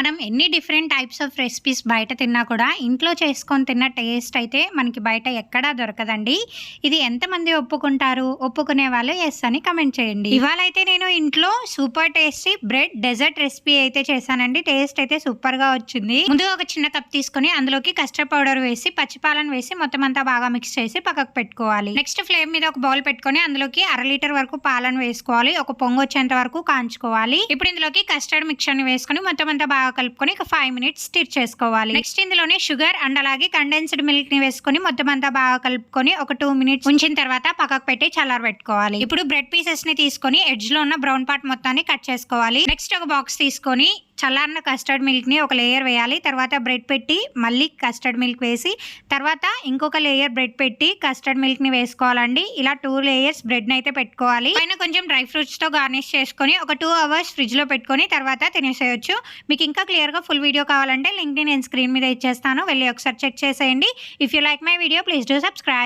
మనం ఎన్ని different types of recipes బయట తిన్నా కూడా ఇంట్లో చేసుకొని తిన్న టేస్ట్ అయితే మనకి బయట ఎక్కడా దొరకదండి. ఇది ఎంతమంది ఒప్పుకుంటారు? ఒప్పుకునే వాళ్ళు యెస్ అని కమెంట్ చేయండి. ఇవాళ అయితే నేను ఇంట్లో super tasty bread dessert recipe అయితే చేశానండి. టేస్ట్ అయితే సూపర్ గా వచ్చింది. ముందుగా ఒక చిన్న కప్ తీసుకొని అందులోకి కస్టర్డ్ పౌడర్ వేసి పచ్చిపాలను వేసి మొత్తం అంతా బాగా మిక్స్ చేసి పక్కకు పెట్టుకోవాలి. నెక్స్ట్ ఫ్లేమ్ మీద ఒక బౌల్ పెట్టుకొని అందులోకి 1/2 లీటర్ వరకు పాలను వేసుకోవాలి. ఒక పొంగు వచ్చేంత వరకు కాంచుకోవాలి. ఇప్పుడు ఇందులోకి కస్టర్డ్ మిక్చర్ ని వేసుకొని మొత్తం అంతా బాగా కలుపుకొని ఒక 5 మినిట్స్ స్టిర్ చేసుకోవాలి. నెక్స్ట్ ఇందులోనే షుగర్ అండ్ అలాగే కండెన్స్డ్ మిల్క్ ని వేసుకొని మొత్తం అంతా బాగా కలుపుకొని ఒక 2 మినిట్స్ ఉంచిన తర్వాత పక్కకు పెట్టి చల్లారబెట్టుకోవాలి. ఇప్పుడు బ్రెడ్ పీసెస్ ని తీసుకొని ఎడ్జ్ లో ఉన్న బ్రౌన్ పార్ట్ మొత్తాన్ని కట్ చేసుకోవాలి. నెక్స్ట్ ఒక బాక్స్ తీసుకొని చల్లారిన కస్టర్డ్ మిల్క్ ని ఒక లేయర్ వేయాలి. తర్వాత బ్రెడ్ పెట్టి మళ్ళీ కస్టర్డ్ మిల్క్ వేసి తర్వాత ఇంకొక లేయర్ బ్రెడ్ పెట్టి కస్టర్డ్ మిల్క్ ని వేసుకోవాలండి. ఇలా 2 లేయర్స్ బ్రెడ్ ని అయితే పెట్టుకోవాలి. పైన కొంచెం డ్రై ఫ్రూట్స్ తో గార్నిష్ చేసుకొని ఒక 2 అవర్స్ ఫ్రిడ్జ్ లో పెట్టుకొని తర్వాత తినేసేయచ్చు. మీకు ఇంకా క్లియర్ గా ఫుల్ వీడియో కావాలంటే లింక్ ని నేను స్క్రీన్ మీద ఇచ్చేస్తాను, వెళ్ళి ఒకసారి చెక్ చేసేయండి. If you like my video please do subscribe.